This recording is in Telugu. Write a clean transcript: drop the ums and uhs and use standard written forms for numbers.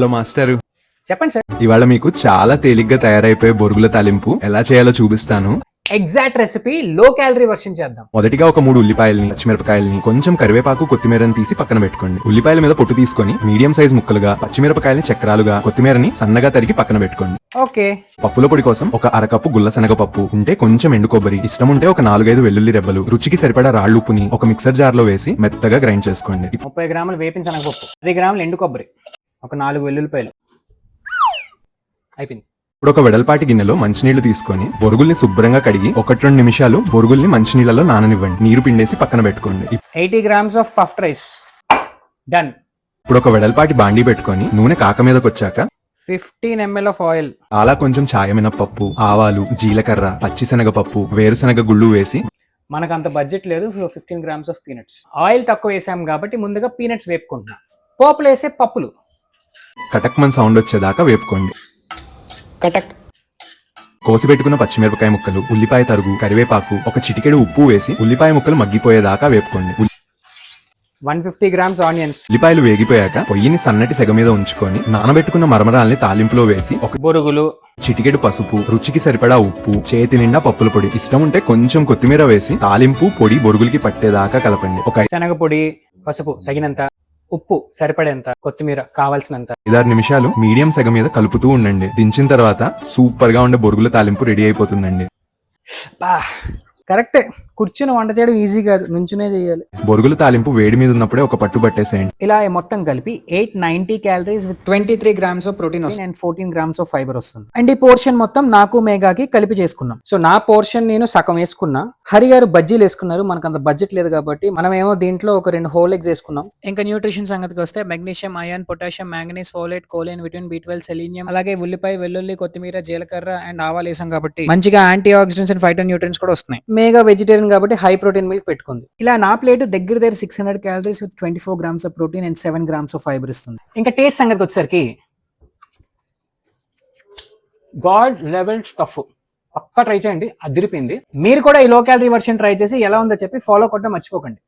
హలో మాస్టర్, చెప్పండి సార్. ఇవాళ మీకు చాలా తేలిగ్గా తయారైపోయే బొరుగుల తాలింపు ఎలా చేయాలో చూపిస్తాను. Exact recipe low calorie version చేద్దాం. మొదటిగా ఒక 3 ఉల్లిపాయల్ని, పచ్చిమిరపకాయల్ని, కొంచెం కరివేపాకు, కొత్తిమీరని తీసి పక్కన పెట్టుకోండి. ఉల్లిపాయల మీద పొట్టు తీసుకొని మీడియం సైజ్ ముక్కలుగా, పచ్చిమిరపకాయల్ని చక్రాలుగా, కొత్తిమీరని సన్నగా తరిగి పక్కన పెట్టుకోండి. ఓకే. పప్పుల పొడి కోసం ఒక అరకప్పు గుల్ల శనగపప్పు ఉంటే కొంచెం ఎండు కొబ్బరి, ఇష్టం ఉంటే ఒక 4-5 వెల్లుల్లి రెబ్బలు, రుచికి సరిపడా రాళ్లు ఉప్పుని ఒక మిక్సర్ జార్ లో వేసి మెత్తగా గ్రైండ్ చేసుకోండి. 30 గ్రాములు వేపిన శనగపప్పు, 10 గ్రాములు ఎండు కొబ్బరి, ఒక 4 వెల్లుల్లిపాయలు. అయిపోయింది. ఇప్పుడు ఒక వెడల్పాటి గిన్నెలో మంచినీళ్లు తీసుకొని బొరుగుల్ని శుభ్రంగా కడిగి 1-2 నిమిషాలు బొరుగుల్ని మంచినీళ్లలో నాననివ్వండి. నీరు పిండేసి పక్కన పెట్టుకోండి. 80 grams of puffed rice. Done. ఇప్పుడు ఒక వెడల్పాటి బాండీ పెట్టుకొని నూనె కాక మీదకొచ్చాక 15 ml ఆఫ్ ఆయిల్, అలా కొంచెం ఛాయమినపప్పు, ఆవాలు, జీలకర్ర, పచ్చిశనగపప్పు, వేరుశనగ గుళ్ళు వేసి, మనకు అంత బడ్జెట్ లేదు, 15 గ్రామ్స్ ఆఫ్ పీనట్స్. ఆయిల్ తక్కువ వేసాం కాబట్టి ముందుగా పీనట్స్ వేపుకుంటున్నాం. పోపులు వేసే పప్పులు కటక్మన్ సౌండ్ వచ్చేదాకా వేపుకోండి. కటక్. కోసి పెట్టుకున్న పచ్చిమిరపకాయ ముక్కలు, ఉల్లిపాయ తరుగు, కరివేపాకు, ఒక చిటికెడు ఉప్పు వేసి ఉల్లిపాయ ముక్కలు మగ్గిపోయేదాకా వేపుకోండి. 150 గ్రామ్స్ ఆనియన్స్. ఉల్లిపాయలు వేగిపోయాక పొయ్యిని సన్నటి సెగ మీద ఉంచుకొని నానబెట్టుకున్న మరమరాల్ని తాలింపులో వేసి ఒక బొరుగులు, చిటికెడు పసుపు, రుచికి సరిపడా ఉప్పు, చేతి నిండా పప్పుల పొడి, ఇష్టం ఉంటే కొంచెం కొత్తిమీర వేసి తాలింపు పొడి బొరుగులకి పట్టేదాకా కలపండి. ఒక శనగపొడి, పసుపు తగినంత, ఉప్పు సరిపడేంత, కొత్తిమీర కావాల్సినంత. 5-6 నిమిషాలు మీడియం సెగ మీద కలుపుతూ ఉండండి. దించిన తర్వాత సూపర్ గా ఉండే బొరుగుల తాలింపు రెడీ అయిపోతుందండి. కరెక్టే. కూర్చుని వంట చేయడం ఈజీ కాదు, నుంచునే చేయాలి. బొరుగుల తాలింపు వేడి మీద ఉన్నప్పుడే ఒక పట్టు పట్టేసేయండి. ఇలా మొత్తం కలిపి 890 calories with 23 grams of protein వస్తుంది అండ్ 14 గ్రామ్స్ ఆఫ్ ఫైబర్ వస్తుంది. అండ్ ఈ పోర్షన్ మొత్తం నాకు మేఘాకి కలిపి చేసుకున్నాం. సో నా పోర్షన్ నేను సగం వేసుకున్నా, హరి గారు బజ్జీలు వేసుకున్నారు. మనకు అంత బడ్జెట్ లేదు కాబట్టి మనమేమో దీంట్లో ఒక 2 హోల్ ఎగ్స్ వేసుకున్నాం. ఇంకా న్యూట్రిషన్ సంగతికి వస్తే magnesium, iron, potassium, manganese, folate, choline, vitamin B12, selenium, అలాగే ఉల్లిపాయ, వెల్లుల్లి, కొత్తిమీర, జీలకర్ర అండ్ ఆవాలు వేసాం కాబట్టి మంచిగా antioxidants and phytonutrients కూడా వస్తున్నాయి. మేఘా వెజిటేరియన్ కాబట్టి హై ప్రోటీన్ మిల్క్ పెట్టుకుంది. ఇలా నా ప్లేట్ దగ్గర 600 calories with 24 grams of protein and 7 grams of fibre ఇస్తుంది. ఇంకా టేస్ట్ సంగతికి వచ్చేసరికి గాడ్ లెవెల్ స్టఫ్. పక్కా ట్రై చేయండి, అదిరిపోయింది. మీరు కూడా ఈ లో క్యాలరీ వర్షన్ ట్రై చేసి ఎలా ఉందో చెప్పి ఫాలో కొట్టడం మర్చిపోకండి.